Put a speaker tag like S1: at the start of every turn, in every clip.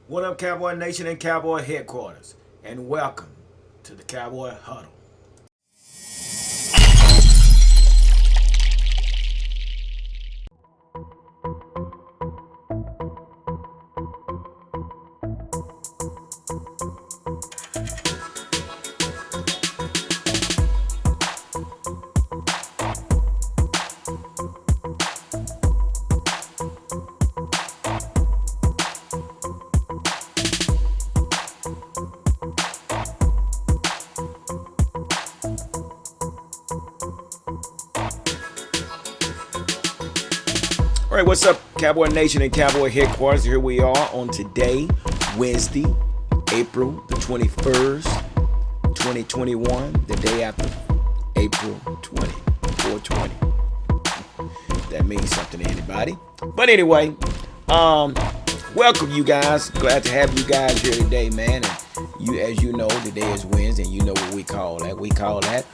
S1: What up, Cowboy Nation and Cowboy Headquarters, and welcome to the Cowboy Huddle. All right, what's up, Cowboy Nation and Cowboy Headquarters? Here we are on today, Wednesday, April the 21st, 2021, the day after April 20, 420. That means something to anybody. But anyway, um, welcome you guys. Glad to have you guys here today, man. And as you know, today is Wednesday, and you know what we call that. We call that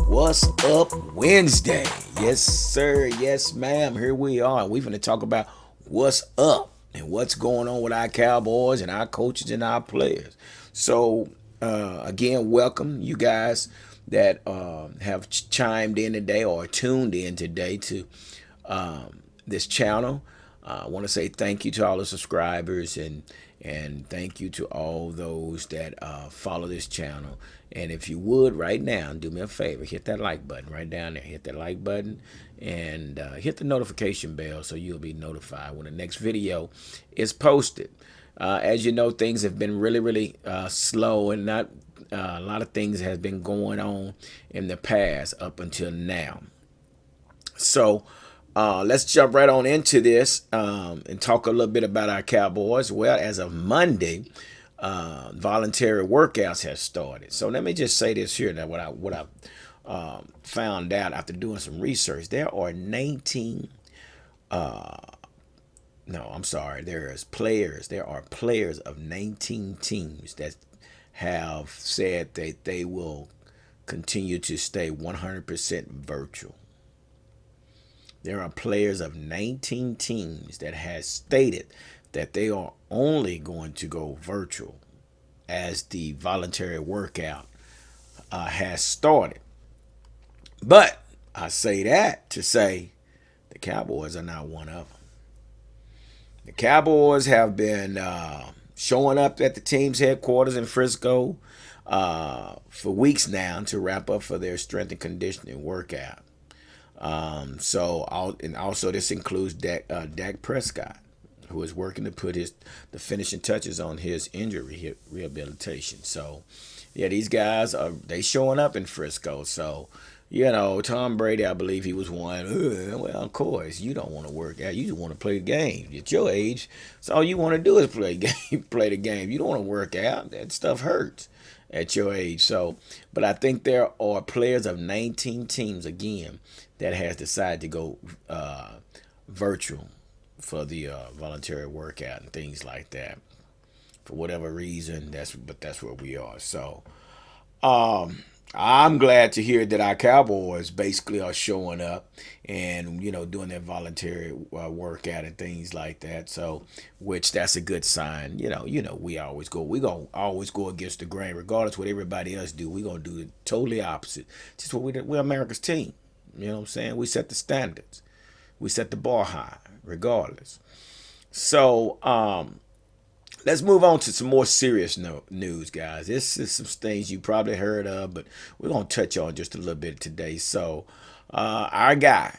S1: What's Up Wednesday. Yes, sir. Yes, ma'am. Here we are. We're going to talk about what's up and what's going on with our Cowboys and our coaches and our players. So, again, welcome you guys that have chimed in today or tuned in today to this channel. I want to say thank you to all the subscribers and thank you to all those that follow this channel. And if you would right now, do me a favor, hit that like button right down there. Hit that like button and hit the notification bell so you'll be notified when the next video is posted. As you know, things have been really slow and not a lot of things has been going on in the past up until now. So let's jump right on into this and talk a little bit about our Cowboys. Well, as of Monday, voluntary workouts have started. So let me just say this here. Now, what I found out after doing some research, there are 19. No, I'm sorry. There are players of 19 teams that have said that they will continue to stay 100% virtual. There are players of 19 teams that has stated that they are only going to go virtual as the voluntary workout has started. But I say that to say the Cowboys are not one of them. The Cowboys have been showing up at the team's headquarters in Frisco for weeks now to wrap up for their strength and conditioning workout. And also this includes Dak Prescott, who is working to put the finishing touches on his injury rehabilitation. So, yeah, these guys they showing up in Frisco. So, Tom Brady, I believe he was one. Well, of course, you don't want to work out. You just want to play the game. At your age, so all you want to do is play game, play the game. You don't want to work out. That stuff hurts at your age. So, but I think there are players of 19 teams again that has decided to go virtual for the voluntary workout and things like that. For whatever reason, that's where we are. So, I'm glad to hear that our Cowboys basically are showing up and doing their voluntary workout and things like that. So, which that's a good sign. We gonna always go against the grain, regardless what everybody else do. We gonna do the totally opposite. Just what we're America's team. You know what I'm saying? We set the standards. We set the bar high, regardless. So, let's move on to some more serious news, guys. This is some things you probably heard of, but we're going to touch on just a little bit today. So, our guy,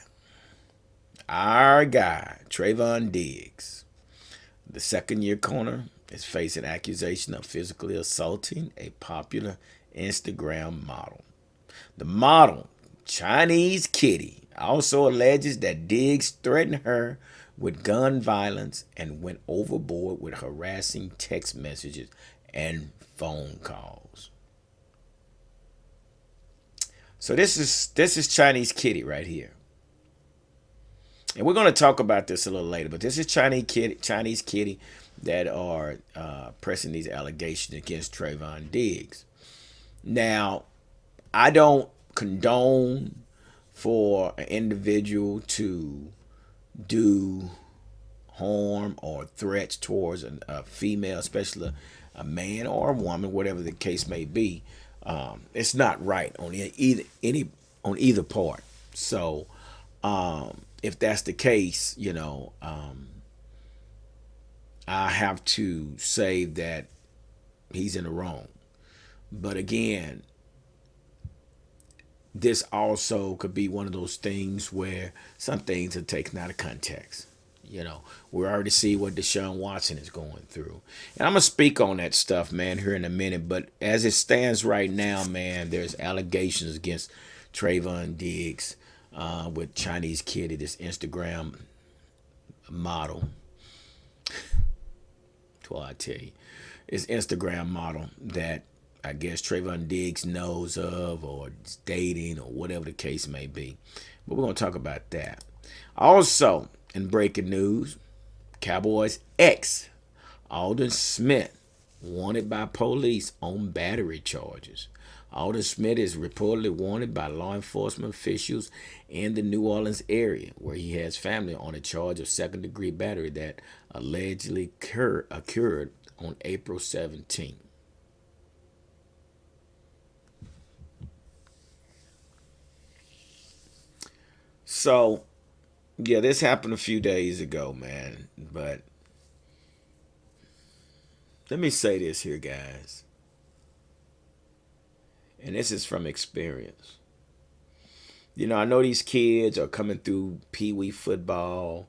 S1: Trayvon Diggs, the second-year corner, is facing accusation of physically assaulting a popular Instagram model. The model, Chinese Kitty, also alleges that Diggs threatened her with gun violence and went overboard with harassing text messages and phone calls. So this is Chinese Kitty right here. And we're going to talk about this a little later, but this is Chinese Kitty that are pressing these allegations against Trayvon Diggs. Now, I don't condone for an individual to do harm or threats towards a female, especially a man or a woman, whatever the case may be, it's not right on either part. So if that's the case, I have to say that he's in the wrong. But again, this also could be one of those things where some things are taken out of context. We already see what Deshaun Watson is going through. And I'm going to speak on that stuff, man, here in a minute. But as it stands right now, man, there's allegations against Trayvon Diggs with Chinese Kitty, this Instagram model. Well, I tell you, this Instagram model that I guess Trayvon Diggs knows of or is dating or whatever the case may be. But we're going to talk about that. Also, in breaking news, Cowboys ex Alden Smith wanted by police on battery charges. Alden Smith is reportedly wanted by law enforcement officials in the New Orleans area, where he has family, on a charge of second-degree battery that allegedly occurred on April 17th. So, yeah, this happened a few days ago, man. But let me say this here, guys. And this is from experience. I know these kids are coming through Pee Wee football,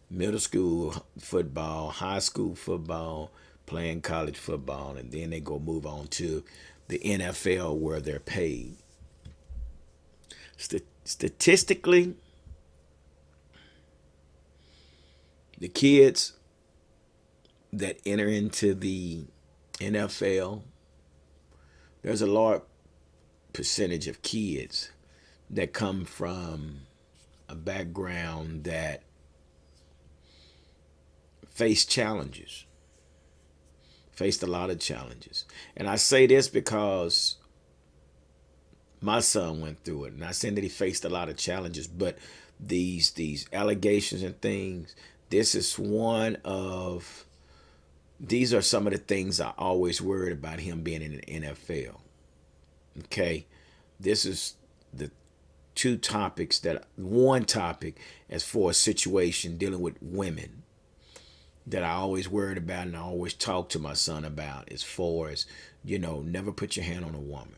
S1: middle school football, high school football, playing college football, and then they go move on to the NFL where they're paid. Statistically, the kids that enter into the NFL, there's a large percentage of kids that come from a background that faced a lot of challenges. And I say this because my son went through it, and I said that he faced a lot of challenges. But these allegations and things, these are some of the things I always worried about him being in the NFL. Okay, this is the one topic as far as situation dealing with women that I always worried about and I always talk to my son about, as far as, never put your hand on a woman,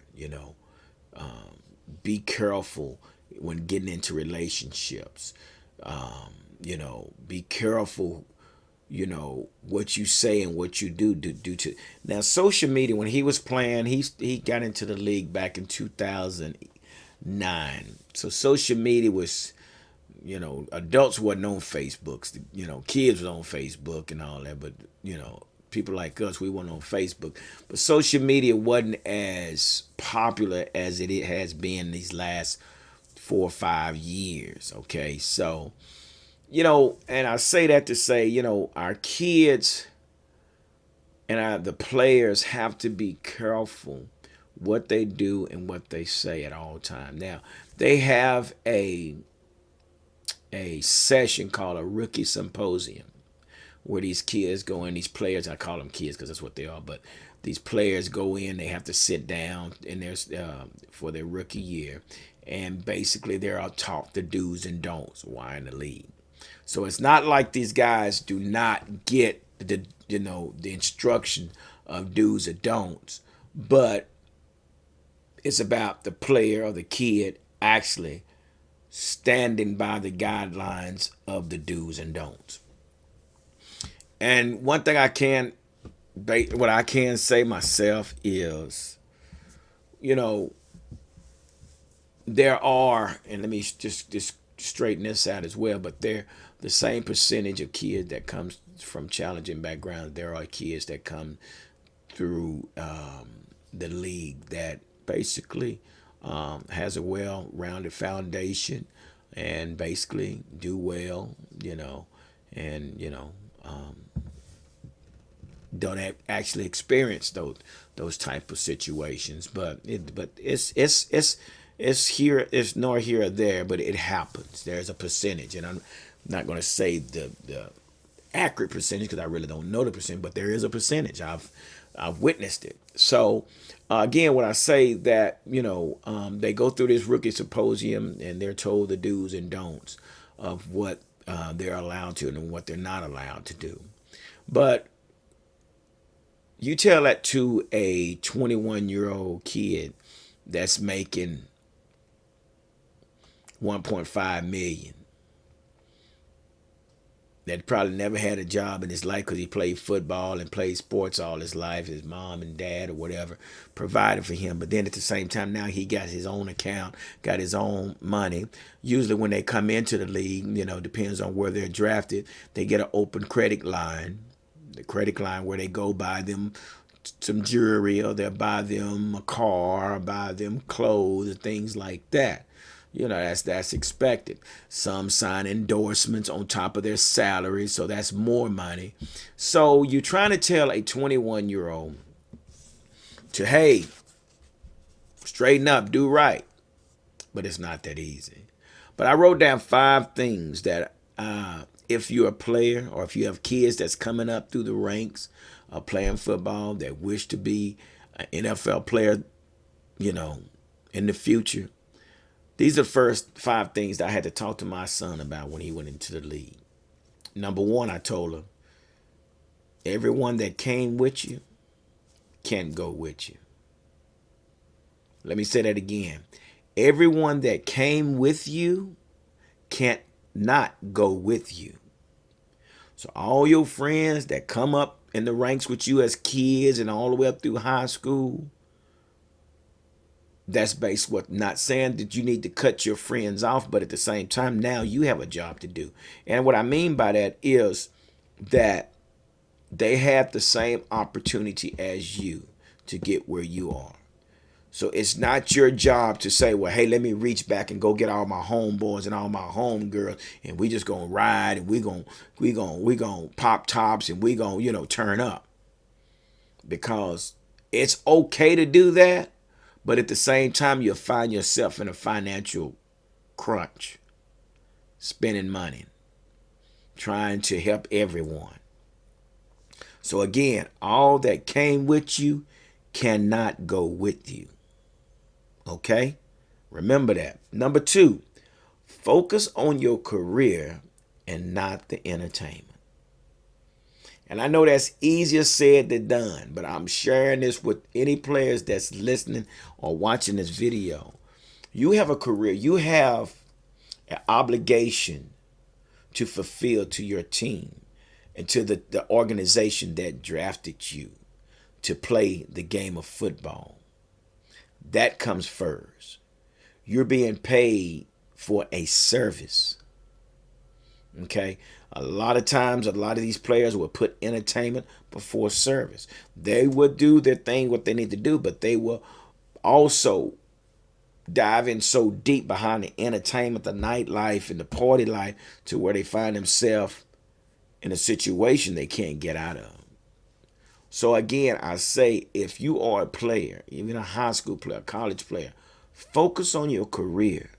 S1: be careful when getting into relationships, be careful, what you say and what you do to. Now, social media, when he was playing, he got into the league back in 2009. So social media was, adults wasn't on Facebook. Kids was on Facebook and all that, but people like us, we weren't on Facebook. But social media wasn't as popular as it has been these last 4 or 5 years. Okay, so and I say that to say, our kids and the players have to be careful what they do and what they say at all times. Now, they have a session called a rookie symposium, where these kids go in, these players, I call them kids because that's what they are, but these players go in, they have to sit down in for their rookie year, and basically they're all taught the do's and don'ts while in the league. So it's not like these guys do not get the instruction of do's and don'ts, but it's about the player or the kid actually standing by the guidelines of the do's and don'ts. And one thing what I can say myself is, there are, and let me just straighten this out as well, but they're the same percentage of kids that comes from challenging backgrounds. There are kids that come through the league that basically has a well-rounded foundation and basically do well, and don't actually experience those type of situations. But it's here, it's nor here or there, but it happens. There's a percentage, and I'm not going to say the accurate percentage because I really don't know the percent, but there is a percentage. I've witnessed it. So again, when I say that, they go through this rookie symposium and they're told the do's and don'ts of what they're allowed to and what they're not allowed to do. But you tell that to a 21-year-old kid that's making 1.5 million, that probably never had a job in his life because he played football and played sports all his life. His mom and dad or whatever provided for him. But then at the same time, now he got his own account, got his own money. Usually when they come into the league, depends on where they're drafted, they get an open credit line. The credit line where they go buy them some jewelry, or they'll buy them a car, or buy them clothes and things like that. That's expected. Some sign endorsements on top of their salary, so that's more money. So you're trying to tell a 21-year-old to, hey, straighten up, do right. But it's not that easy. But I wrote down 5 things that if you're a player or if you have kids that's coming up through the ranks of playing football that wish to be an NFL player, in the future, these are the first 5 things that I had to talk to my son about when he went into the league. Number 1, I told him, everyone that came with you can't go with you. Let me say that again. Everyone that came with you can't not go with you. So all your friends that come up in the ranks with you as kids and all the way up through high school, that's based what, not saying that you need to cut your friends off, but at the same time, now you have a job to do. And what I mean by that is that they have the same opportunity as you to get where you are. So it's not your job to say, well, hey, let me reach back and go get all my homeboys and all my homegirls, and we just gonna ride and we gonna pop tops and we gonna turn up. Because it's okay to do that, but at the same time, you'll find yourself in a financial crunch, spending money, trying to help everyone. So again, all that came with you cannot go with you. Okay? Remember that. Number 2, focus on your career and not the entertainment. And I know that's easier said than done, but I'm sharing this with any players that's listening or watching this video. You have a career. You have an obligation to fulfill to your team and to the organization that drafted you to play the game of football. That comes first. You're being paid for a service. Okay? A lot of times, a lot of these players will put entertainment before service. They will do their thing, what they need to do, but they will also dive in so deep behind the entertainment, the nightlife, and the party life to where they find themselves in a situation they can't get out of. So again, I say, if you are a player, even a high school player, college player, focus on your career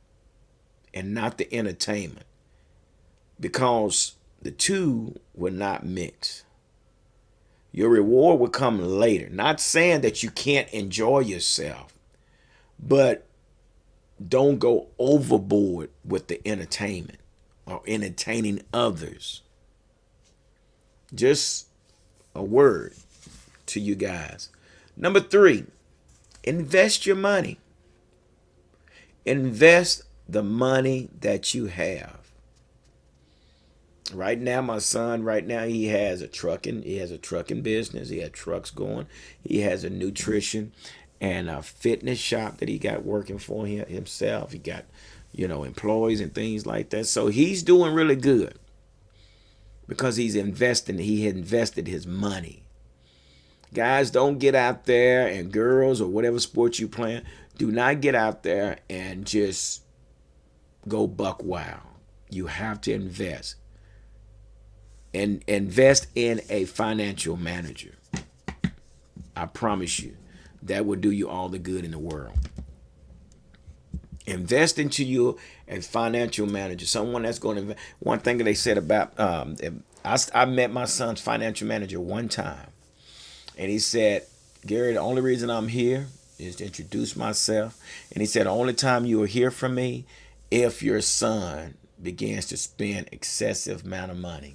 S1: and not the entertainment, because the two will not mix. Your reward will come later. Not saying that you can't enjoy yourself, but don't go overboard with the entertainment or entertaining others. Just a word to you guys. Number 3, invest your money. Invest the money that you have. Right now, my son, he has a trucking business. He has trucks going. He has a nutrition and a fitness shop that he got working for him himself. He got, employees and things like that. So he's doing really good because he invested his money. Guys, don't get out there, and girls or whatever sports you playing, do not get out there and just go buck wild. You have to invest. And invest in a financial manager. I promise you, that will do you all the good in the world. Invest into you a financial manager, someone that's going to invest. One thing that they said about I met my son's financial manager one time, and he said, Gary, the only reason I'm here is to introduce myself. And he said, the only time you will hear from me if your son begins to spend excessive amount of money.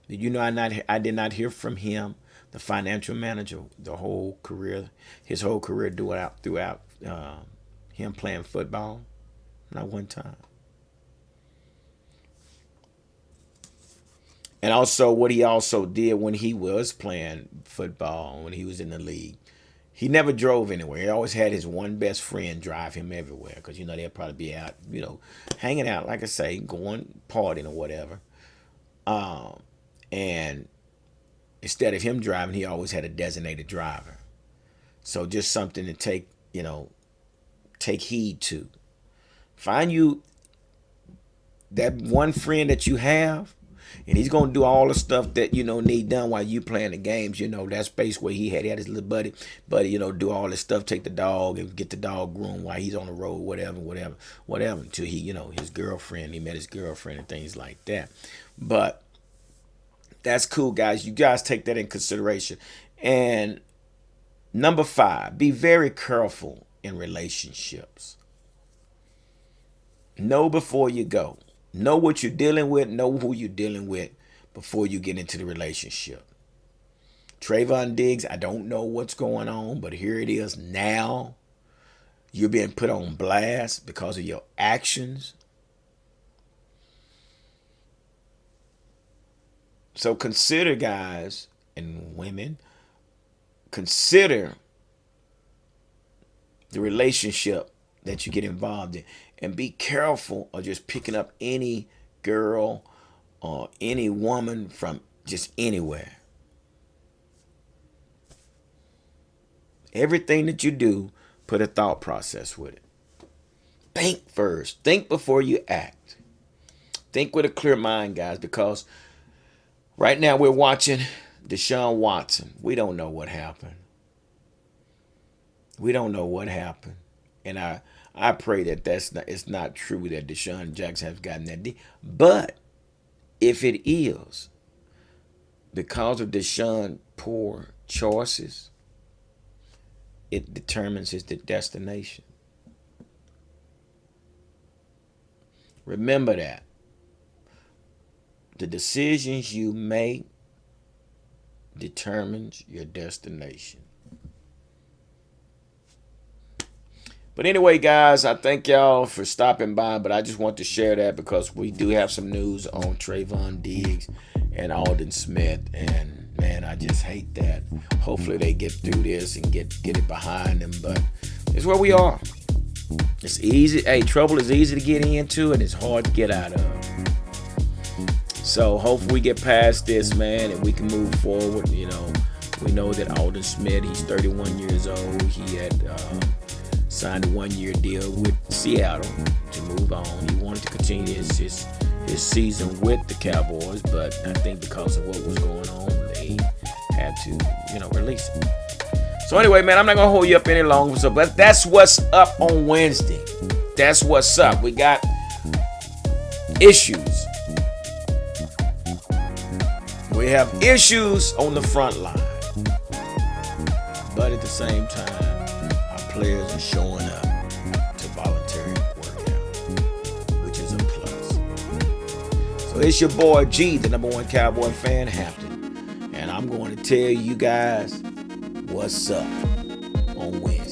S1: Did you know I did not hear from him, the financial manager, the whole career, his whole career throughout him playing football? Not one time. And also what he also did when he was playing football, when he was in the league, he never drove anywhere. He always had his one best friend drive him everywhere because, they'll probably be out, hanging out, like I say, going partying or whatever. And instead of him driving, he always had a designated driver. So just something to take heed to. Find you that one friend that you have, and he's gonna do all the stuff that need done while you playing the games. That space where he had his little buddy, do all this stuff, take the dog and get the dog groomed while he's on the road, whatever, until he, his girlfriend, he met his girlfriend and things like that. But that's cool, guys. You guys take that in consideration. And number 5, be very careful in relationships. Know before you go. Know what you're dealing with. Know who you're dealing with before you get into the relationship. Trayvon Diggs, I don't know what's going on, but here it is now. You're being put on blast because of your actions. So consider, guys and women, consider the relationship that you get involved in. And be careful of just picking up any girl or any woman from just anywhere. Everything that you do, put a thought process with it. Think first. Think before you act. Think with a clear mind, guys, because right now we're watching Deshaun Watson. We don't know what happened. We don't know what happened. And I pray that it's not true that Deshaun Jackson has gotten that deal. But if it is, because of Deshaun's poor choices, it determines his destination. Remember that. The decisions you make determines your destination. But anyway, guys, I thank y'all for stopping by. But I just want to share that because we do have some news on Trayvon Diggs and Aldon Smith. And, man, I just hate that. Hopefully they get through this and get it behind them. But it's where we are. It's easy. Hey, trouble is easy to get into and it's hard to get out of. So hopefully we get past this, man, and we can move forward. We know that Aldon Smith, he's 31 years old. He had signed a 1-year deal with Seattle to move on. He wanted to continue his season with the Cowboys, but I think because of what was going on, they had to, release him. So anyway, man, I'm not gonna hold you up any longer. So, but that's what's up on Wednesday. That's what's up. We got issues. We have issues on the front line, but at the same time, our players are showing up to voluntary workout, which is a plus. So it's your boy G, the #1 Cowboy fan, Hampton, and I'm going to tell you guys what's up on Wednesday.